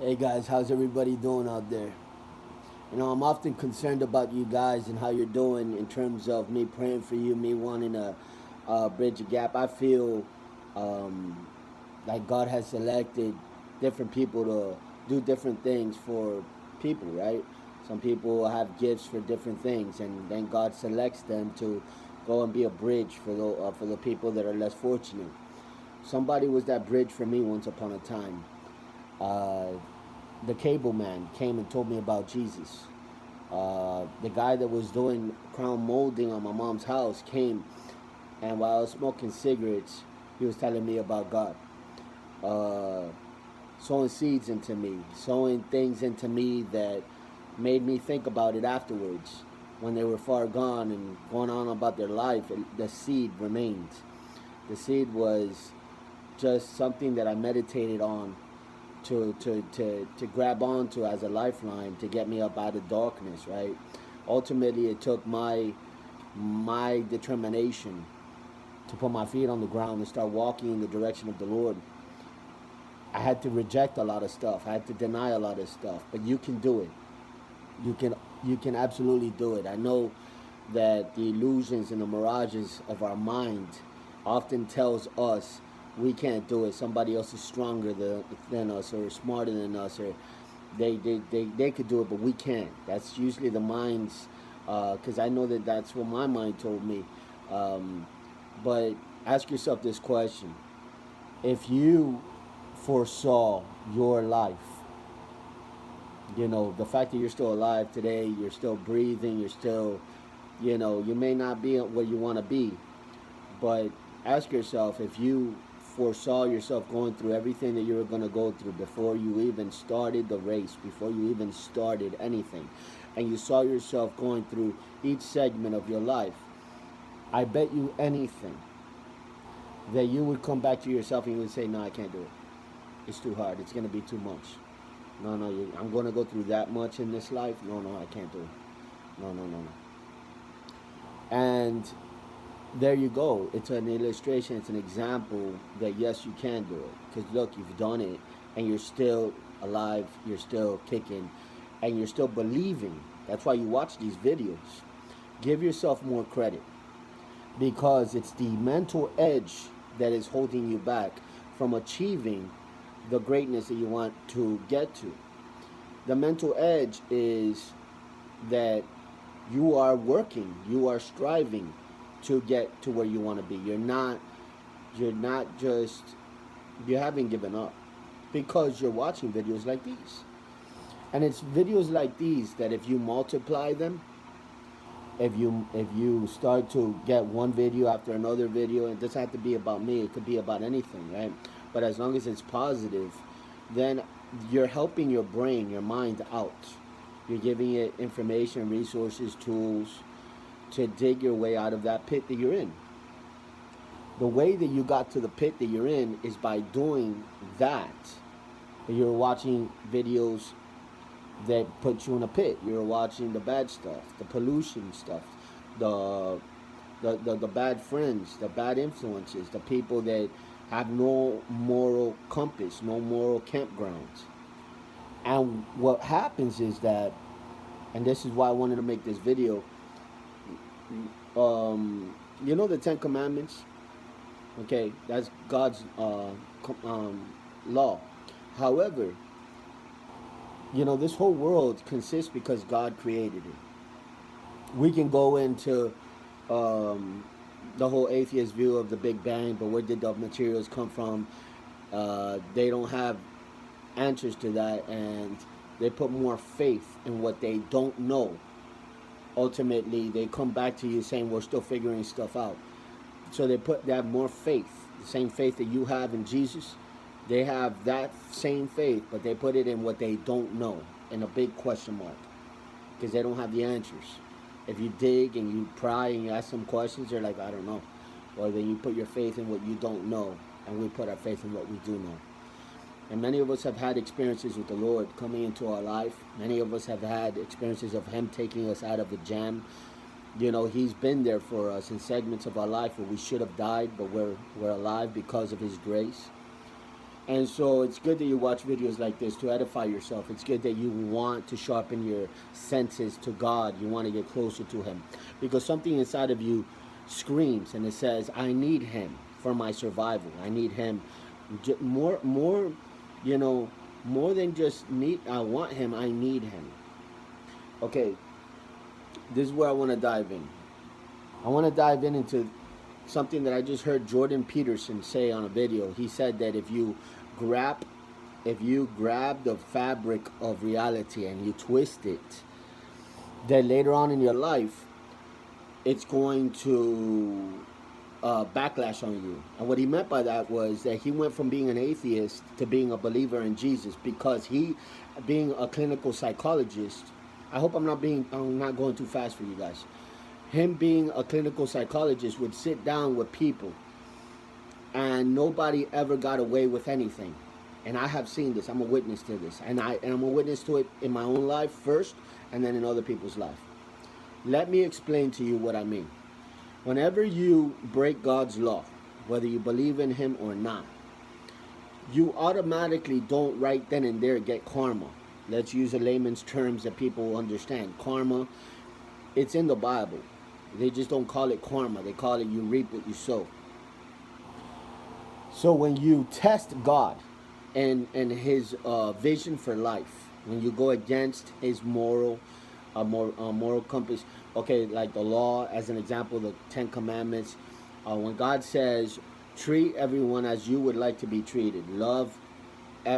Hey guys, how's everybody doing out there? I'm often concerned about you guys and how you're doing in terms of me praying for you, me wanting to bridge a gap. I feel um, like God has selected different people to do different things for people, right? Some people have gifts for different things, and then God selects them to go and be a bridge for the people that are less fortunate. Somebody was that bridge for me once upon a time. Uh, the cable man came and told me about Jesus. The guy that was doing crown molding on my mom's house came, and while I was smoking cigarettes, he was telling me about God, uh, sowing seeds into me, sowing things into me that made me think about it afterwards. When they were far gone and going on about their life, the seed remained. The seed was just something that I meditated on to grab onto as a lifeline to get me up out of darkness, right? Ultimately, it took my determination to put my feet on the ground and start walking in the direction of the Lord. I had to reject a lot of stuff. I had to deny a lot of stuff. But you can do it. You can you can absolutely do it. I know that the illusions and the mirages of our mind often tells us we can't do it. Somebody else is stronger than us or smarter than us, or they could do it, but we can't. That's usually the mind's, because I know that that's what my mind told me. Um, but ask yourself this question: if you foresaw your life, the fact that you're still alive today, you're still breathing, you're still, you may not be where you want to be, but ask yourself if you foresaw yourself going through everything that you were going to go through before you even started the race, before you even started anything, and you saw yourself going through each segment of your life, I bet you anything that you would come back to yourself and you would say, no, I can't do it. It's too hard. It's going to be too much. No, no, I'm going to go through that much in this life. No, no, I can't do it. No, no, no, no. And there you go. It's an illustration. It's an example that yes, you can do it. Because look, you've done it, and you're still alive. You're still kicking, and you're still believing. That's why you watch these videos. Give yourself more credit, because it's the mental edge that is holding you back from achieving the greatness that you want to get to. The mental edge is that you are working, you are striving to get to where you want to be. You're not just, you haven't given up because you're watching videos like these. And it's videos like these that if you multiply them, if you start to get one video after another video, it doesn't have to be about me, it could be about anything, right? But as long as it's positive, then you're helping your brain, your mind out. You're giving it information, resources, tools to dig your way out of that pit that you're in. The way that you got to the pit that you're in is by doing that. You're watching videos that put you in a pit. You're watching the bad stuff, the pollution stuff, the the bad friends, the bad influences, the people that have no moral compass, no moral campgrounds. And what happens is that, and this is why I wanted to make this video, the Ten Commandments, okay, that's God's law. However, this whole world consists because God created it. We can go into um, the whole atheist view of the Big Bang, but where did the materials come from? They don't have answers to that, and they put more faith in what they don't know. Ultimately, they come back to you saying we're still figuring stuff out. So they have more faith, the same faith that you have in Jesus. They have that same faith, but they put it in what they don't know, in a big question mark, because they don't have the answers. If you dig and you pry and you ask some questions, they're like, I don't know. Or then you put your faith in what you don't know, and we put our faith in what we do know. And many of us have had experiences with the Lord coming into our life. Many of us have had experiences of Him taking us out of the jam. He's been there for us in segments of our life where we should have died, but we're alive because of His grace. And so it's good that you watch videos like this to edify yourself. It's good that you want to sharpen your senses to God. You want to get closer to Him. Because something inside of you screams and it says, I need Him for my survival. I need Him more, you know, more than just need. I want Him, I need Him. Okay, this is where I want to dive in. I want to dive in into something that I just heard Jordan Peterson say on a video. He said that grab if you grab the fabric of reality and you twist it, then later on in your life, it's going to backlash on you. And what he meant by that was that he went from being an atheist to being a believer in Jesus, because he, being a clinical psychologist, I hope I'm not going too fast for you guys. Him being a clinical psychologist would sit down with people and nobody ever got away with anything. And I have seen this. I'm a witness to this. And I'm a witness to it in my own life first and then in other people's life. Let me explain to you what I mean. Whenever you break God's law, whether you believe in Him or not, you automatically don't right then and there get karma. Let's use a layman's terms that people understand. Karma, it's in the Bible. They just don't call it karma. They call it you reap what you sow. So when you test God and His vision for life, when you go against His moral compass, okay, like the law, as an example, the 10 Commandments, when God says, treat everyone as you would like to be treated, love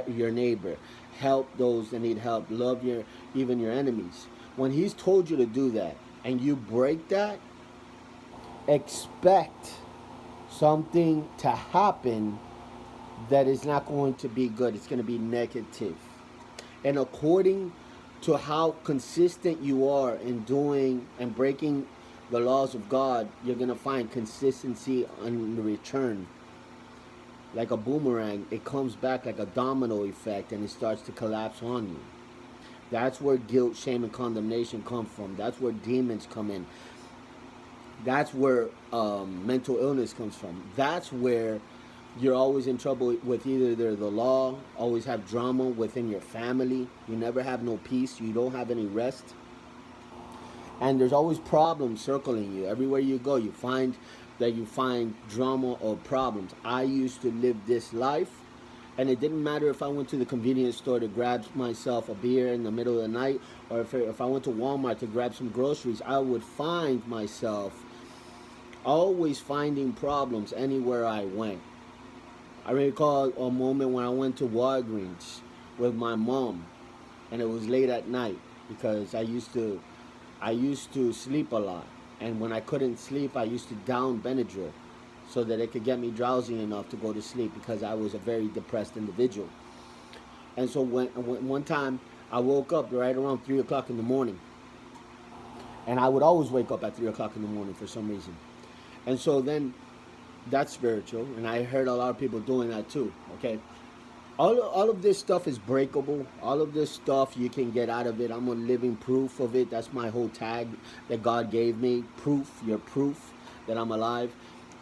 your neighbor, help those that need help, love even your enemies. When He's told you to do that and you break that, expect something to happen that is not going to be good. It's going to be negative. And according to how consistent you are in doing and breaking the laws of God, you're going to find consistency in the return. Like a boomerang, it comes back like a domino effect and it starts to collapse on you. That's where guilt, shame, and condemnation come from. That's where demons come in. That's where mental illness comes from. That's where you're always in trouble with either the law, always have drama within your family. You never have no peace. You don't have any rest. And there's always problems circling you. Everywhere you go, you find drama or problems. I used to live this life, and it didn't matter if I went to the convenience store to grab myself a beer in the middle of the night, or if I went to Walmart to grab some groceries, I would find myself always finding problems anywhere I went. I recall a moment when I went to Walgreens with my mom, and it was late at night because I used to sleep a lot, and when I couldn't sleep, I used to down Benadryl so that it could get me drowsy enough to go to sleep, because I was a very depressed individual. And so when one time I woke up right around 3 o'clock in the morning, and I would always wake up at 3 o'clock in the morning for some reason. And so then that's spiritual, and I heard a lot of people doing that too. Okay, all of this stuff is breakable. All of this stuff you can get out of it. I'm a living proof of it. That's my whole tag that God gave me. Proof. You're proof that I'm alive.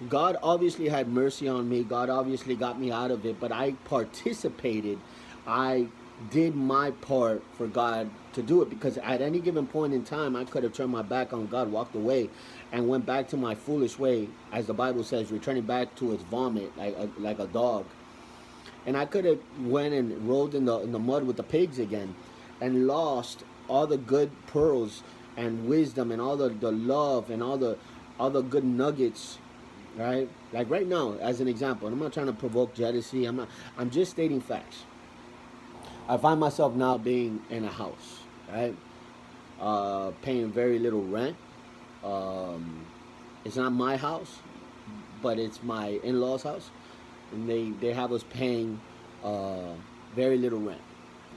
God obviously had mercy on me. God obviously got me out of it, but I participated. I did my part for God to do it, because at any given point in time, I could have turned my back on God, walked away, and went back to my foolish way, as the Bible says, returning back to its vomit like a dog. And I could have went and rolled in the mud with the pigs again, and lost all the good pearls and wisdom and all the love and all the good nuggets, right? Like right now, as an example, and I'm not trying to provoke jealousy. I'm just stating facts. I find myself now being in a house, right? Paying very little rent. It's not my house, but it's my in-laws' house, and they have us paying very little rent,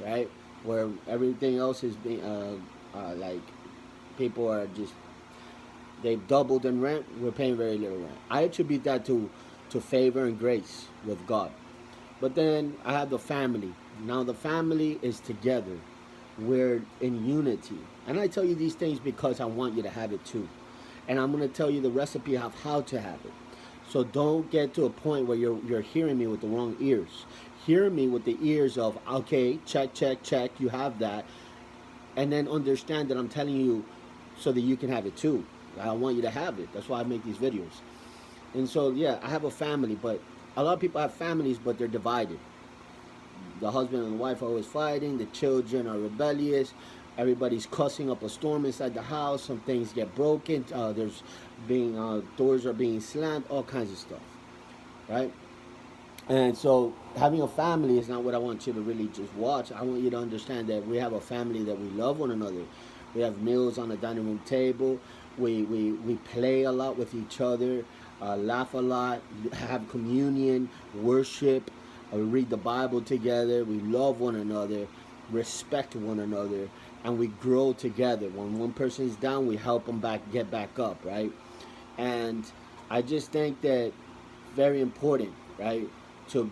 right? Where everything else is being like people are just, they've doubled in rent. We're paying very little rent. I attribute that to favor and grace with God. But then I have the family. Now the family is together. We're in unity. And I tell you these things because I want you to have it too. And I'm going to tell you the recipe of how to have it. So don't get to a point where you're hearing me with the wrong ears. Hear me with the ears of, okay, check, check, check, you have that. And then understand that I'm telling you so that you can have it too. I want you to have it. That's why I make these videos. And so, yeah, I have a family, but a lot of people have families, but they're divided. The husband and the wife are always fighting. The children are rebellious. Everybody's cussing up a storm inside the house. Some things get broken. There's being doors are being slammed. All kinds of stuff, right? And so having a family is not what I want you to really just watch. I want you to understand that we have a family, that we love one another. We have meals on the dining room table. We play a lot with each other, laugh a lot, have communion, worship, read the Bible together. We love one another, respect one another, and we grow together. When one person is down, we help them get back up, right? And I just think that very important, right? To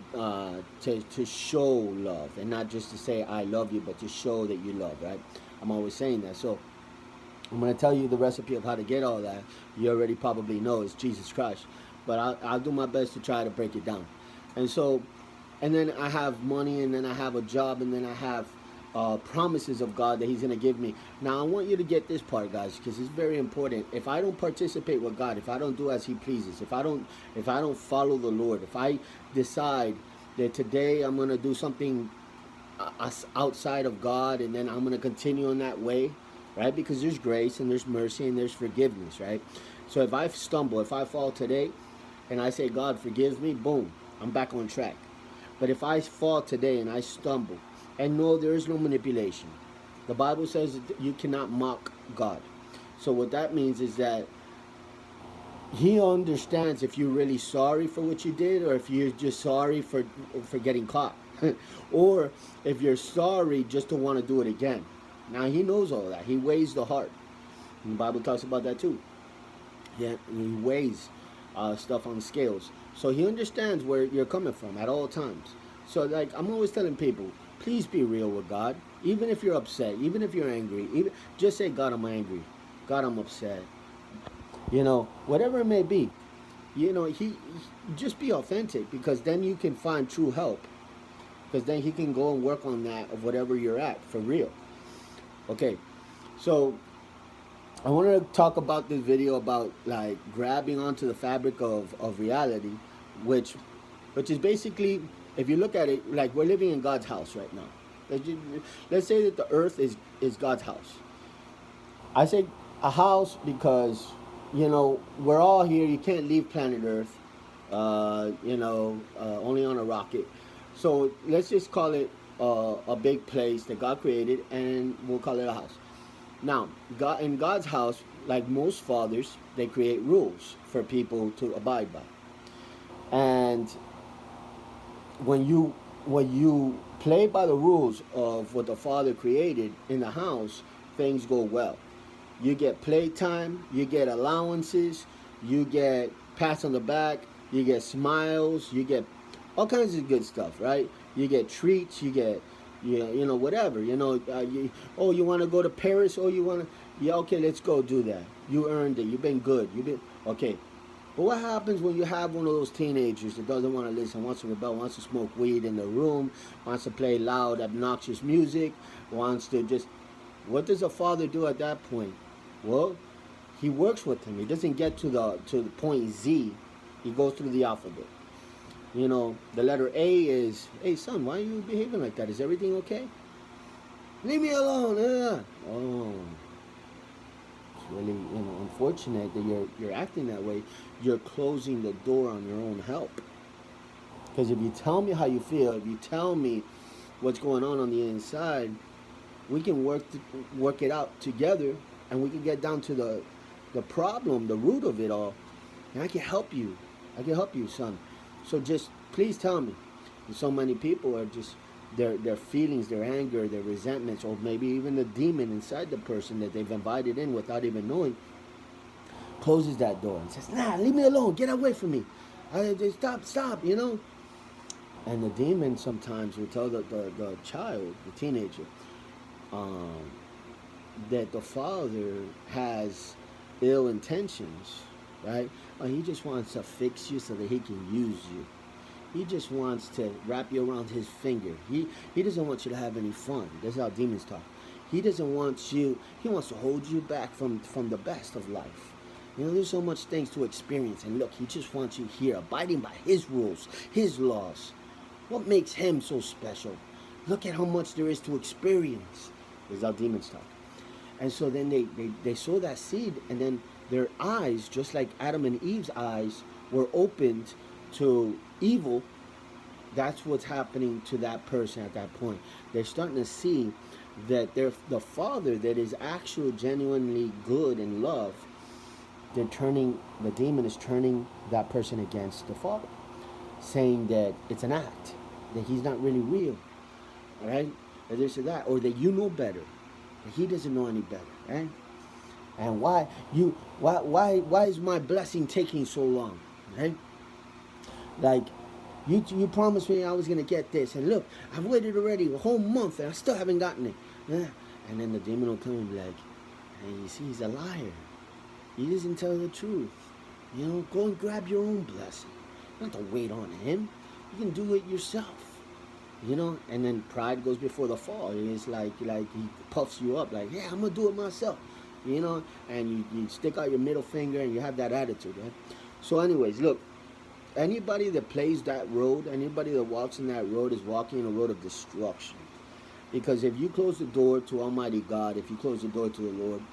show love, and not just to say I love you, but to show that you love, right? I'm always saying that. So I'm going to tell you the recipe of how to get all that. You already probably know it's Jesus Christ, but I'll do my best to try to break it down. And so, and then I have money, and then I have a job, and then I have promises of God that He's going to give me. Now I want you to get this part, guys, because it's very important. If I don't participate with God, if I don't do as He pleases, if I don't follow the Lord, if I decide that today I'm going to do something outside of God, and then I'm going to continue in that way, right? Because there's grace and there's mercy and there's forgiveness, right? So if I stumble, if I fall today, and I say, God, forgive me, boom, I'm back on track. But if I fall today and I stumble, and no, there is no manipulation. The Bible says that you cannot mock God. So what that means is that He understands if you're really sorry for what you did, or if you're just sorry for getting caught, or if you're sorry just to want to do it again. Now He knows all that. He weighs the heart. And the Bible talks about that too. Yeah, He weighs stuff on the scales. So He understands where you're coming from at all times. So like I'm always telling people, please be real with God. Even if you're upset, even if you're angry, just say, God, I'm angry. God, I'm upset. Whatever it may be. He just be authentic, because then you can find true help. Because then He can go and work on that of whatever you're at for real. Okay, so I wanted to talk about this video about like grabbing onto the fabric of reality, which is basically, if you look at it, like we're living in God's house right now. Let's say that the earth is God's house. I say a house because, we're all here. You can't leave planet Earth, only on a rocket. So let's just call it a big place that God created, and we'll call it a house. Now, in God's house, like most fathers, they create rules for people to abide by. And when you play by the rules of what the Father created in the house, things go well. You get playtime, you get allowances, you get pats on the back, you get smiles, you get all kinds of good stuff, right? You get treats, you get, whatever. You want to go to Paris? Oh, you want to? Yeah, okay, let's go do that. You earned it. You've been good. Okay. But what happens when you have one of those teenagers that doesn't want to listen, wants to rebel, wants to smoke weed in the room, wants to play loud, obnoxious music, wants to just... What does a father do at that point? Well, he works with him. He doesn't get to the point Z. He goes through the alphabet. The letter A is, hey son, why are you behaving like that? Is everything okay? Leave me alone. Oh, it's really unfortunate that you're acting that way. You're closing the door on your own help. Because if you tell me how you feel, if you tell me what's going on the inside, we can work it out together, and we can get down to the problem, the root of it all, and I can help you. I can help you, son. So just please tell me. And so many people are just their feelings, their anger, their resentments, or maybe even the demon inside the person that they've invited in without even knowing, closes that door and says, nah, leave me alone, get away from me. Stop, And the demon sometimes will tell the child, the teenager, that the father has ill intentions, right? Oh, he just wants to fix you so that he can use you. He just wants to wrap you around his finger. He doesn't want you to have any fun. That's how demons talk. He doesn't want you, he wants to hold you back from the best of life. You know, there's so much things to experience. And look, he just wants you here, abiding by his rules, his laws. What makes him so special? Look at how much there is to experience. This is how demons talk. And so then they sow that seed, and then their eyes, just like Adam and Eve's eyes, were opened to evil. That's what's happening to that person at that point. They're starting to see that the Father that is actually genuinely good and love, the demon is turning that person against the Father, saying that it's an act, that he's not really real, right? Or this or that, or that you know better, that he doesn't know any better, right? And why is my blessing taking so long, right? Like, you promised me I was gonna get this, and look, I've waited already a whole month and I still haven't gotten it. Yeah. And then the demon will come and be like, hey, you see, he's a liar. He doesn't tell the truth. You know, go and grab your own blessing. You don't have to wait on him. You can do it yourself. You know, and then pride goes before the fall. It's like he puffs you up, like, yeah, I'm gonna do it myself. You know, and you stick out your middle finger and you have that attitude, right? So anyways, look, anybody that plays that road, anybody that walks in that road is walking in a road of destruction. Because if you close the door to Almighty God, if you close the door to the Lord,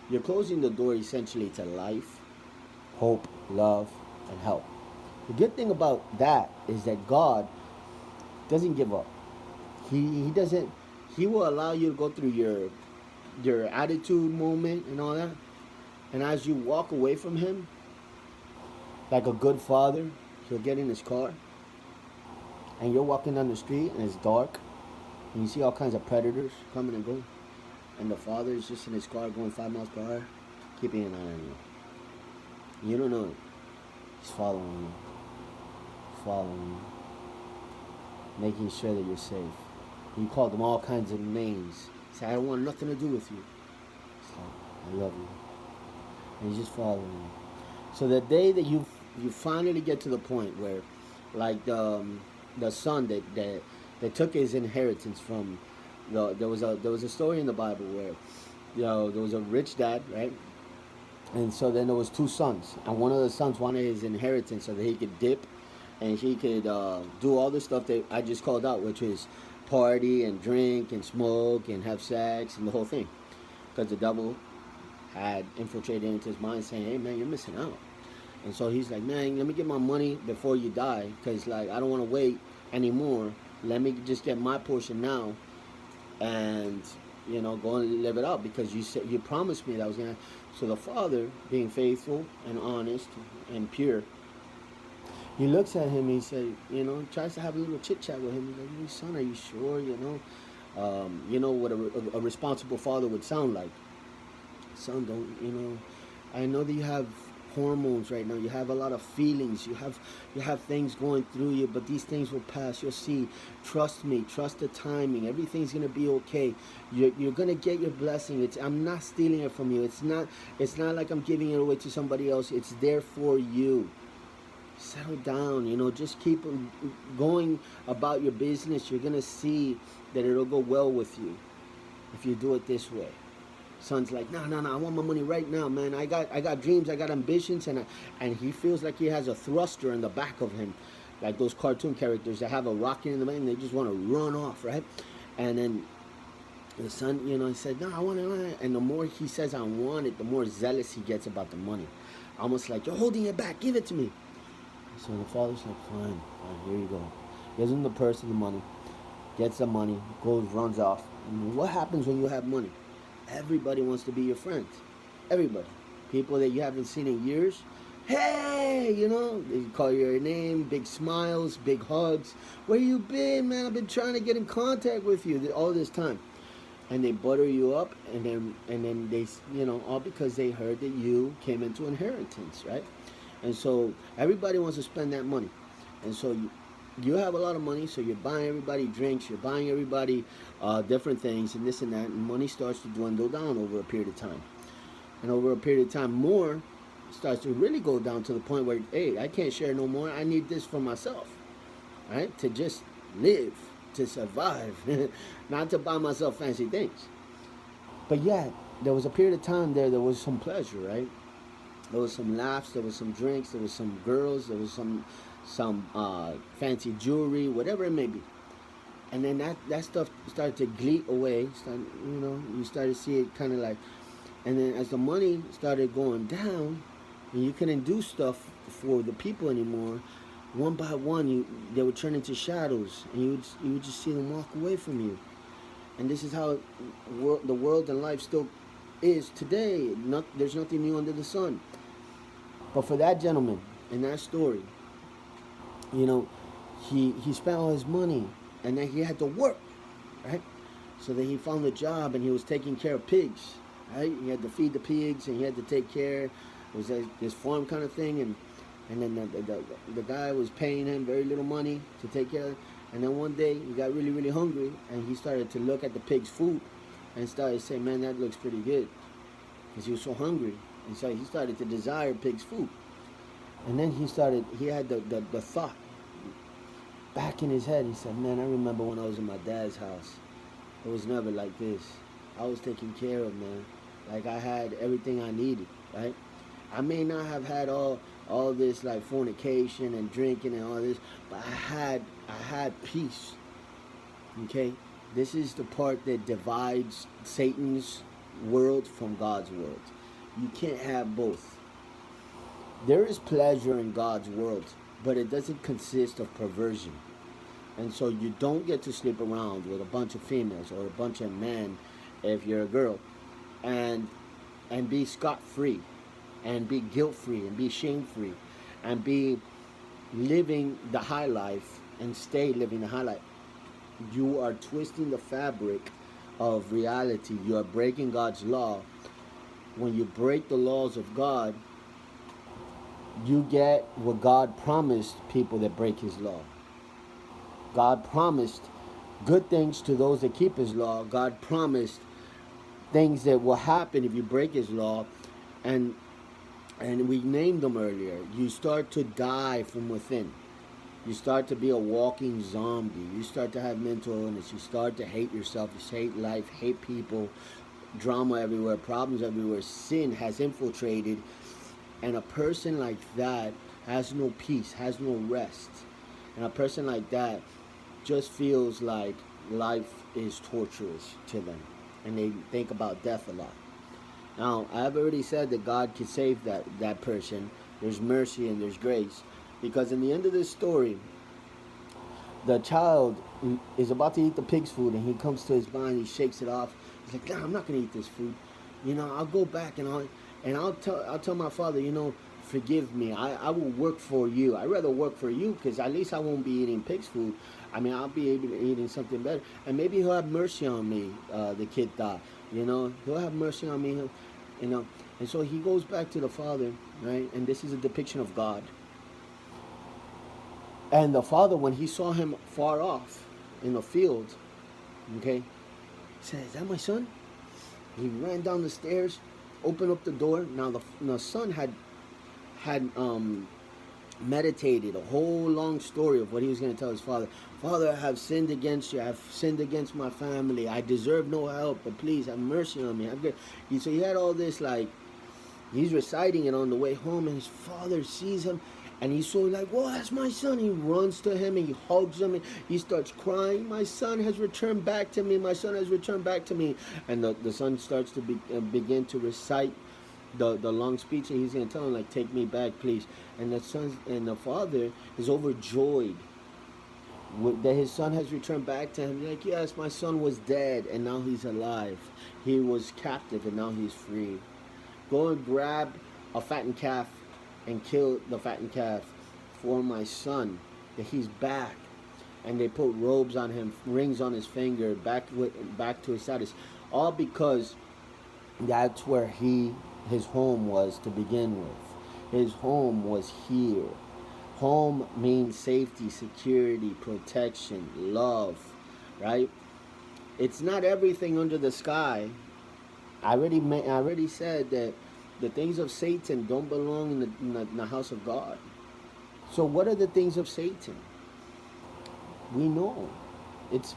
you're closing the door essentially to life, hope, love, and help. The good thing about that is that God doesn't give up. He doesn't. He will allow you to go through your attitude moment and all that. And as you walk away from Him, like a good father, he'll get in his car, and you're walking down the street and it's dark, and you see all kinds of predators coming and going, and the father is just in his car going 5 miles per hour, keeping an eye on you. You don't know it. He's following you, making sure that you're safe. You call them all kinds of names. Say, I don't want nothing to do with you. It's like, I love you. And he's just following you. So the day that you finally get to the point where, like the son that took his inheritance from, there was a story in the Bible where, there was a rich dad, right? And so then there was 2 sons, and one of the sons wanted his inheritance so that he could dip, and he could do all the stuff that I just called out, which is party and drink and smoke and have sex and the whole thing, because the devil had infiltrated into his mind, saying, hey man, you're missing out. And so he's like, man, let me get my money before you die, because like I don't want to wait anymore. Let me just get my portion now, and go and live it out, because you promised me that I was gonna. So the father, being faithful and honest and pure, he looks at him. He said, tries to have a little chit chat with him. He's like, hey, son, are you sure? You know what a responsible father would sound like. Son, don't I know that you have hormones right now. You have a lot of feelings. You have things going through you, but these things will pass. You'll see. Trust me. Trust the timing. Everything's gonna be okay. You're gonna get your blessing. I'm not stealing it from you. It's not like I'm giving it away to somebody else. It's there for you. Settle down. Just keep going about your business. You're gonna see that it'll go well with you if you do it this way. Son's like, no, I want my money right now, man. I got dreams, I got ambitions, and he feels like he has a thruster in the back of him, like those cartoon characters that have a rocket in the back and they just want to run off, right? And then the son, he said, no, I want it. And the more he says I want it, the more zealous he gets about the money. Almost like, you're holding it back, give it to me. So the father's like, fine, here you go. Gives him the purse of the money, gets the money, goes, runs off. And what happens when you have money? Everybody wants to be your friend. Everybody. People that you haven't seen in years. Hey, they call your name, big smiles, big hugs. Where you been, man? I've been trying to get in contact with you all this time. And they butter you up, and then they, all because they heard that you came into inheritance, right? And so everybody wants to spend that money. And so you have a lot of money, so you're buying everybody drinks, you're buying everybody different things and this and that, and money starts to dwindle down over a period of time. And over a period of time more, starts to really go down to the point where, hey, I can't share no more. I need this for myself, right? To just live, to survive, not to buy myself fancy things. But yeah, there was a period of time there was some pleasure, right? There was some laughs, there was some drinks, there was some girls, there was some fancy jewelry, whatever it may be. And then that stuff started to gleat away. You started to see it kind of like, and then as the money started going down, and you couldn't do stuff for the people anymore, one by one, they would turn into shadows, and you would just see them walk away from you. And this is how the world and life still is today. There's nothing new under the sun. But for that gentleman in that story, you know, he spent all his money, and then he had to work, right? So then he found a job, and he was taking care of pigs, right? He had to feed the pigs, and he had to take care. It was this farm kind of thing, and then the guy was paying him very little money to take care of it. And then one day he got really, really hungry, and he started to look at the pig's food and started to say, man, that looks pretty good, because he was so hungry. And so he started to desire pig's food. And then he had the thought back in his head. He said, man, I remember when I was in my dad's house. It was never like this. I was taken care of, man. Like, I had everything I needed, right? I may not have had all this like fornication and drinking and all this, but I had peace. Okay? This is the part that divides Satan's world from God's world. You can't have both. There is pleasure in God's world, but it doesn't consist of perversion. And so you don't get to sleep around with a bunch of females or a bunch of men if you're a girl, and be scot-free, and be guilt-free, and be shame-free, and be living the high life and stay living the high life. You are twisting the fabric of reality. You are breaking God's law. When you break the laws of God, you get what God promised people that break his law. God promised good things to those that keep his law. God promised things that will happen if you break his law. And we named them earlier. You start to die from within. You start to be a walking zombie. You start to have mental illness. You start to hate yourself. You hate life, hate people, drama everywhere, problems everywhere. Sin has infiltrated. And a person like that has no peace, has no rest. And a person like that just feels like life is torturous to them. And they think about death a lot. Now, I've already said that God can save that person. There's mercy and there's grace. Because in the end of this story, the child is about to eat the pig's food, and he comes to his mind, he shakes it off. He's like, nah, I'm not going to eat this food. I'll go back and I'll tell my father, forgive me. I will work for you. I'd rather work for you, because at least I won't be eating pig's food. I mean, I'll be able to eating something better. And maybe he'll have mercy on me, the kid thought. He'll have mercy on me. And so he goes back to the father, right? And this is a depiction of God. And the father, when he saw him far off in the field, okay, said, is that my son? He ran down the stairs, opened up the door. Now the son had meditated a whole long story of what he was going to tell his father. Father, I have sinned against you. I have sinned against my family. I deserve no help, but please have mercy on me. So he had all this, like, he's reciting it on the way home, and his father sees him, and he's so like, whoa, that's my son. He runs to him, and he hugs him, and he starts crying. My son has returned back to me. My son has returned back to me. And the son starts to begin to recite the long speech, and he's going to tell him, like, take me back, please. And the father is overjoyed that his son has returned back to him. Like, yes, my son was dead, and now he's alive. He was captive, and now he's free. Go and grab a fattened calf and kill the fattened calf for my son, that he's back. And they put robes on him, rings on his finger, back to his status. All because that's where his home was to begin with. His home was here. Home means safety, security, protection, love, right? It's not everything under the sky. I already said that The things of Satan don't belong in the house of God. So what are the things of Satan? We know it's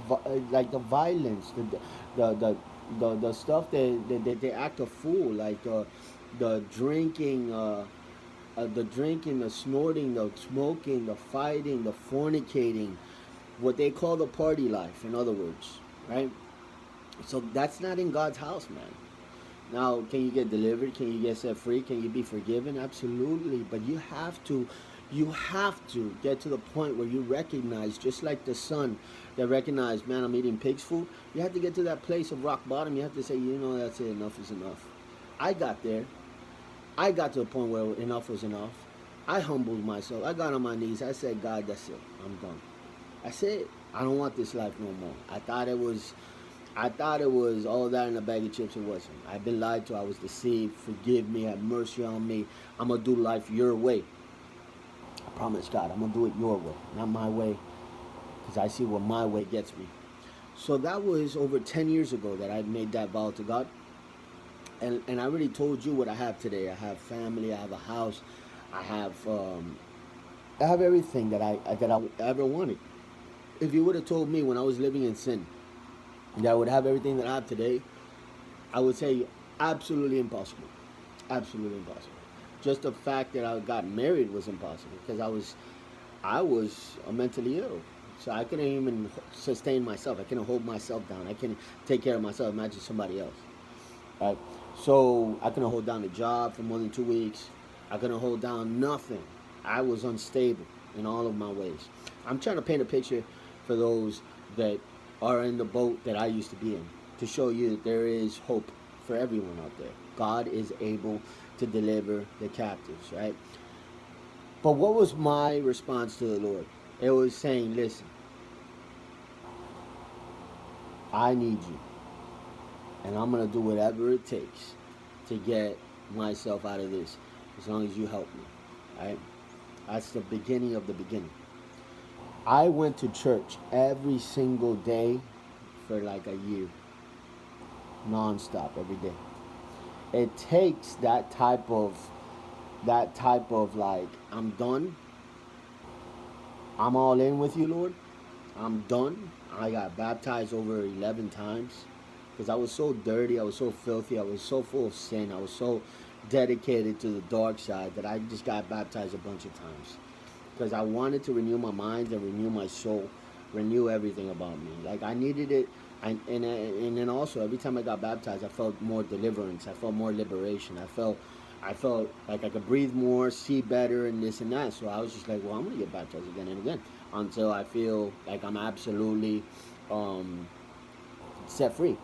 like the violence, the the the stuff that they act a fool, like the drinking, the drinking, the snorting, the smoking, the fighting, the fornicating, what they call the party life. In other words, right? So that's not in God's house, man. Now, can you get delivered? Can you get set free? Can you be forgiven? Absolutely. But you have to get to the point where you recognize, just like the son that recognized, man, I'm eating pig's food. You have to get to that place of rock bottom. You have to say, you know, that's it. Enough is enough. I got there. I got to a point where enough was enough. I humbled myself. I got on my knees. I said, God, that's it. I'm done. I said, I don't want this life no more. I thought it was all that in a bag of chips. It wasn't. I've been lied to. I was deceived. Forgive me. Have mercy on me. I'm going to do life your way. I promise God, I'm going to do it your way, not my way, because I see where my way gets me. So that was over 10 years ago that I made that vow to God. And I already told you what I have today. I have family. I have a house. I have everything that I ever wanted. If you would have told me when I was living in sin that I would have everything that I have today, I would say absolutely impossible. Absolutely impossible. Just the fact that I got married was impossible because I was mentally ill. So I couldn't even sustain myself. I couldn't hold myself down. I couldn't take care of myself. Imagine somebody else. Right? So I couldn't hold down a job for more than 2 weeks. I couldn't hold down nothing. I was unstable in all of my ways. I'm trying to paint a picture for those that are in the boat that I used to be in, to show you that there is hope for everyone out there. God is able to deliver the captives, right? But what was my response to the Lord? It was saying, listen, I need you. And I'm going to do whatever it takes to get myself out of this, as long as you help me, right? That's the beginning of the beginning. I went to church every single day for like a year, nonstop, every day. It takes that type of like, I'm done. I'm all in with you, Lord. I'm done. I got baptized over 11 times because I was so dirty. I was so filthy. I was so full of sin. I was so dedicated to the dark side that I just got baptized a bunch of times because I wanted to renew my mind and renew my soul, renew everything about me. Like I needed it. And then also every time I got baptized, I felt more deliverance. I felt more liberation. I felt like I could breathe more, see better, and this and that. So I was just like, well, I'm gonna get baptized again and again until I feel like I'm absolutely set free.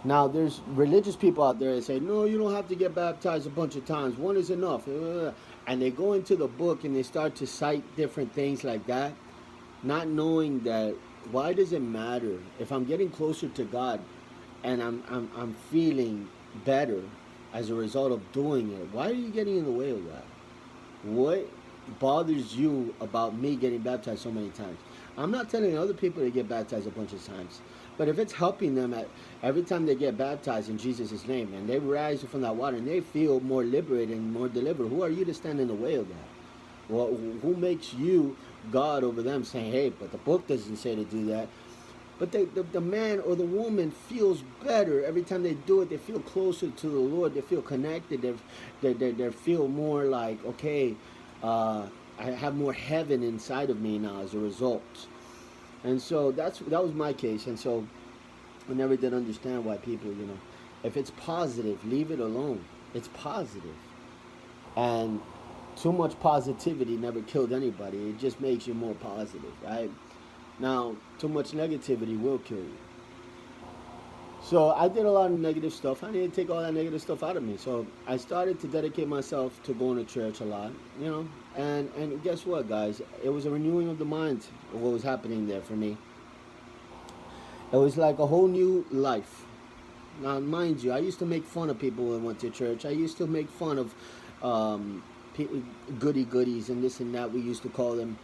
Now, there's religious people out there that say, no, you don't have to get baptized a bunch of times. One is enough. And they go into the book and they start to cite different things like that, not knowing that why does it matter if I'm getting closer to God and I'm feeling better as a result of doing it? Why are you getting in the way of that? What bothers you about me getting baptized so many times? I'm not telling other people to get baptized a bunch of times, but if it's helping them at every time they get baptized in Jesus' name and they rise from that water and they feel more liberated and more delivered, who are you to stand in the way of that? Well, who makes you God over them saying, hey, but the book doesn't say to do that? But the man or the woman feels better every time they do it. They feel closer to the Lord. They feel connected. They feel more like, okay, I have more heaven inside of me now as a result. And so that was my case. And so I never did understand why people, if it's positive, leave it alone. It's positive. And too much positivity never killed anybody. It just makes you more positive, right? Now, too much negativity will kill you. So I did a lot of negative stuff. I need to take all that negative stuff out of me. So I started to dedicate myself to going to church a lot, And guess what, guys? It was a renewing of the mind of what was happening there for me. It was like a whole new life. Now, mind you, I used to make fun of people when I went to church. I used to make fun of goodies and this and that, we used to call them.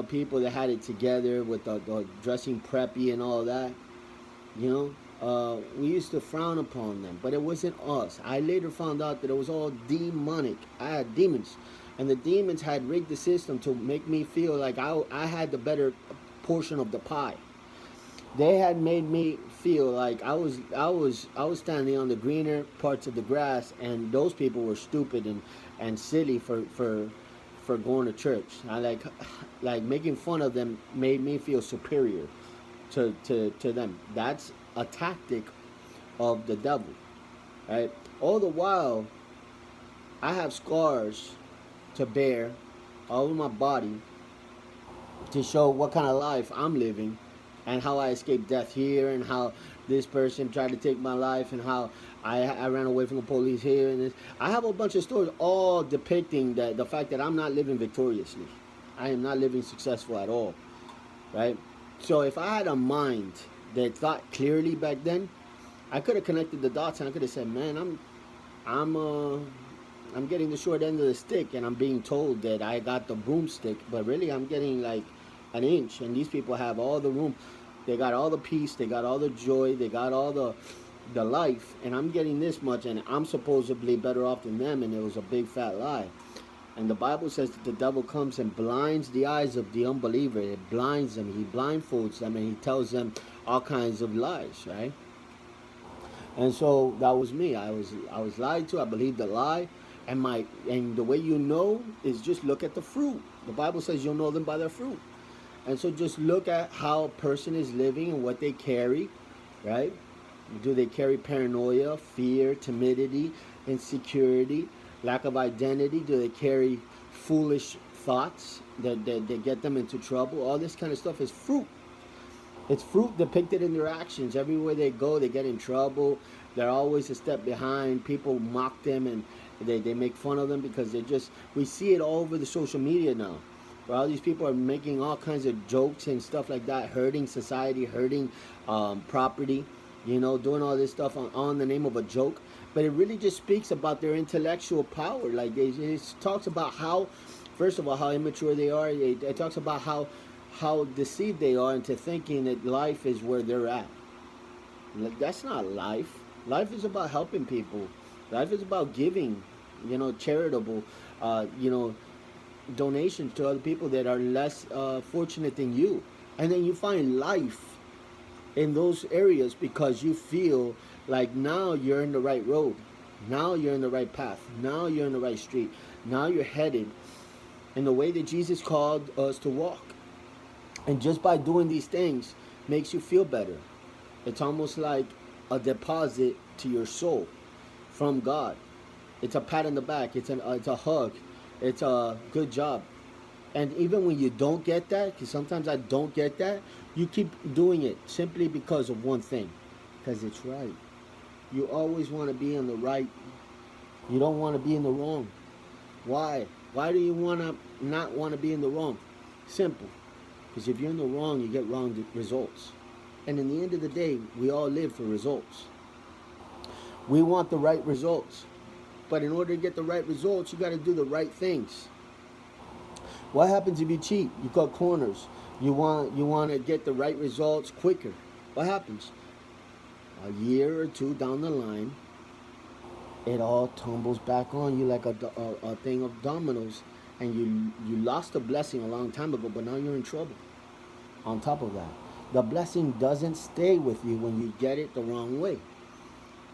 People that had it together with the dressing preppy and all that. You know, we used to frown upon them, but it wasn't us. I later found out that it was all demonic. I had demons, and the demons had rigged the system to make me feel like I had the better portion of the pie. They had made me feel like I was standing on the greener parts of the grass, and those people were stupid and silly for going to church. I like making fun of them made me feel superior to them. That's a tactic of the devil, right? All the while, I have scars to bear all over my body to show what kind of life I'm living and how I escaped death here and how this person tried to take my life and how I ran away from the police here and this. I have a bunch of stories all depicting the fact that I'm not living victoriously. I am not living successful at all, right? So if I had a mind that thought clearly back then, I could have connected the dots and I could have said, man, I'm I'm getting the short end of the stick and I'm being told that I got the broomstick, but really I'm getting like an inch, and these people have all the room. They got all the peace, they got all the joy, they got all the life, and I'm getting this much, and I'm supposedly better off than them, and it was a big fat lie. And the Bible says that the devil comes and blinds the eyes of the unbeliever. It blinds them, he blindfolds them, and he tells them all kinds of lies, right? And so that was me. I was lied to. I believed the lie, and the way you know is just look at the fruit. The Bible says you'll know them by their fruit. And so just look at how a person is living and what they carry, right? Do they carry paranoia, fear, timidity, insecurity, lack of identity? Do they carry foolish thoughts that get them into trouble? All this kind of stuff is fruit. It's fruit depicted in their actions. Everywhere they go, they get in trouble. They're always a step behind. People mock them and they make fun of them because we see it all over the social media now. Where all these people are making all kinds of jokes and stuff like that, hurting society, hurting property, doing all this stuff on the name of a joke. But it really just speaks about their intellectual power. Like it talks about how, first of all, how immature they are. It talks about how deceived they are into thinking that life is where they're at. Like, that's not life. Life is about helping people. Life is about giving, charitable, you know, donations to other people that are less fortunate than you. And then you find life in those areas because you feel like now you're in the right road. Now you're in the right path. Now you're in the right street. Now you're headed in the way that Jesus called us to walk. And just by doing these things makes you feel better. It's almost like a deposit to your soul from God. It's a pat on the back. It's a hug. It's a good job. And even when you don't get that, because sometimes I don't get that, you keep doing it simply because of one thing, because it's right. You always want to be in the right. You don't want to be in the wrong. Why? Why do you want to not want to be in the wrong? Simple. Because if you're in the wrong, you get wrong results. And in the end of the day, we all live for results. We want the right results. But in order to get the right results, you got to do the right things. What happens if you cheat? You cut corners. You want to get the right results quicker. What happens? A year or two down the line, it all tumbles back on you like a thing of dominoes, and you lost a blessing a long time ago, but now you're in trouble. On top of that, the blessing doesn't stay with you when you get it the wrong way.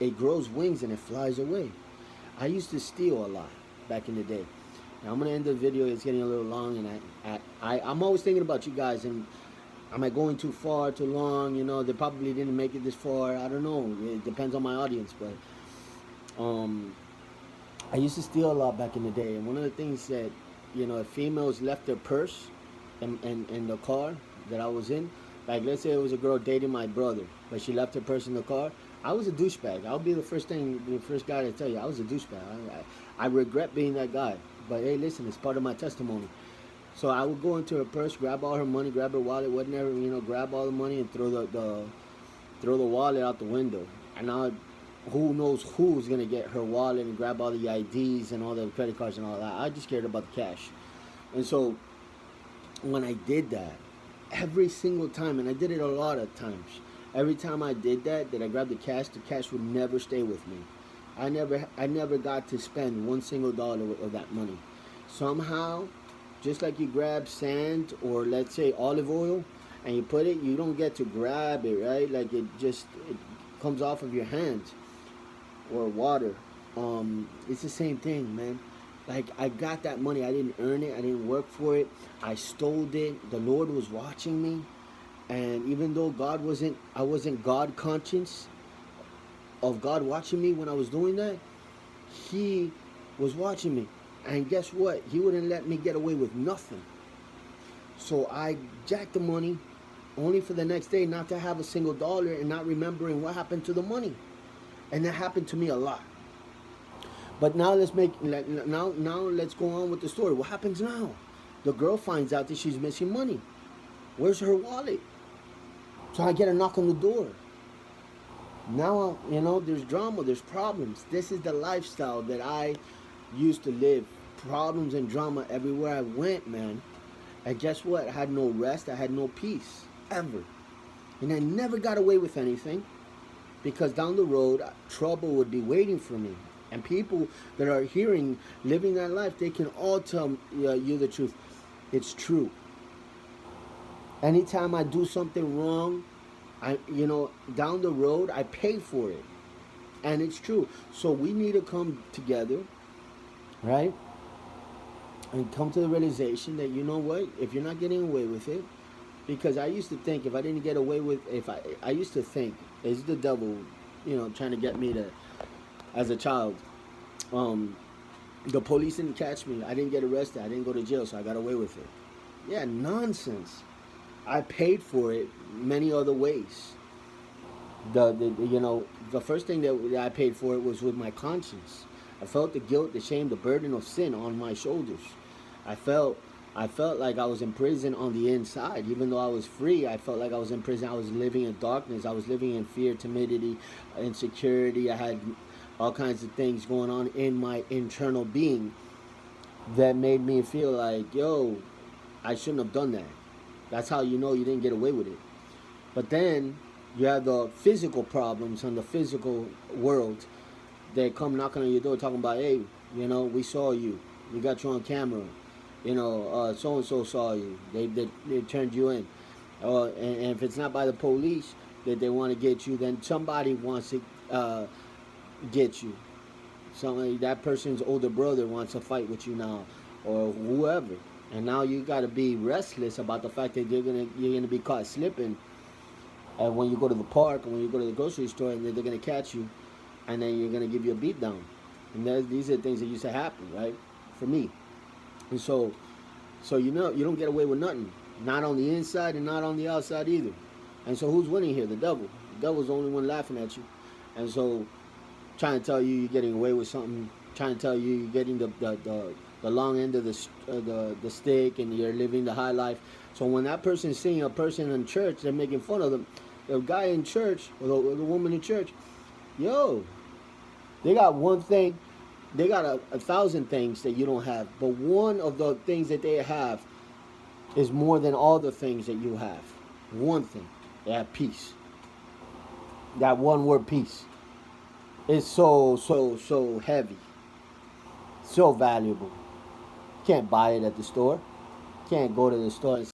It grows wings and it flies away. I used to steal a lot back in the day. Now I'm gonna end the video. It's getting a little long, and I'm always thinking about you guys. And am I going too far, too long? They probably didn't make it this far. I don't know. It depends on my audience, but I used to steal a lot back in the day. And one of the things that if females left their purse in the car that I was in, like let's say it was a girl dating my brother, but she left her purse in the car. I was a douchebag. I'll be the first guy to tell you I was a douchebag. I regret being that guy. But hey, listen, it's part of my testimony. So I would go into her purse, grab all her money, grab her wallet, whatever, grab all the money and throw the wallet out the window. And now, who knows who's gonna get her wallet and grab all the IDs and all the credit cards and all that? I just cared about the cash. And so when I did that, every single time, and I did it a lot of times, Every time I did that I grabbed the cash would never stay with me. I never got to spend one single dollar of that money. Somehow, just like you grab sand or let's say olive oil and you put it, you don't get to grab it, right? Like it comes off of your hands, or water. It's the same thing, man. Like I got that money, I didn't earn it, I didn't work for it, I stole it. The Lord was watching me, and even though I wasn't God conscious of God watching me when I was doing that, He was watching me, and guess what? He wouldn't let me get away with nothing. So I jacked the money, only for the next day not to have a single dollar and not remembering what happened to the money, and that happened to me a lot. But now let's go on with the story. What happens now? The girl finds out that she's missing money. Where's her wallet? So I get a knock on the door. Now there's drama, there's problems. This is the lifestyle that I used to live. Problems and drama everywhere I went, man. And guess what? I had no rest. I had no peace ever, and I never got away with anything because down the road trouble would be waiting for me. And people that are living that life, they can all tell you the truth. It's true. Anytime I do something wrong, down the road, I pay for it. And it's true. So we need to come together, right? And come to the realization that, you know what, if you're not getting away with it, because I used to think if I didn't get away with, I used to think, it's the devil, trying to get me to, as a child, the police didn't catch me. I didn't get arrested. I didn't go to jail, so I got away with it. Yeah, nonsense. I paid for it many other ways. The first thing that I paid for it was with my conscience. I felt the guilt, the shame, the burden of sin on my shoulders. I felt like I was in prison on the inside. Even though I was free, I felt like I was in prison. I was living in darkness. I was living in fear, timidity, insecurity. I had all kinds of things going on in my internal being that made me feel like, yo, I shouldn't have done that. That's how you know you didn't get away with it. But then you have the physical problems in the physical world. They come knocking on your door talking about, hey, we saw you. We got you on camera. So-and-so saw you. They turned you in. And if it's not by the police that they want to get you, then somebody wants to get you. That person's older brother wants to fight with you now, or whoever. And now you got to be restless about the fact that you're gonna be caught slipping. And when you go to the park, and when you go to the grocery store, and they're gonna catch you, and then you're gonna give you a beat down. And these are things that used to happen, right? For me. And so you don't get away with nothing. Not on the inside and not on the outside either. And so who's winning here? The devil. The devil's the only one laughing at you. And so trying to tell you you're getting away with something, trying to tell you you're getting the long end of the stick, and you're living the high life. So when that person's seeing a person in church, they're making fun of them. The guy in church, or the woman in church, yo, they got one thing. They got a thousand things that you don't have, but one of the things that they have is more than all the things that you have. One thing, they have peace. That one word, peace, is so heavy, so valuable. Can't buy it at the store. Can't go to the store and say,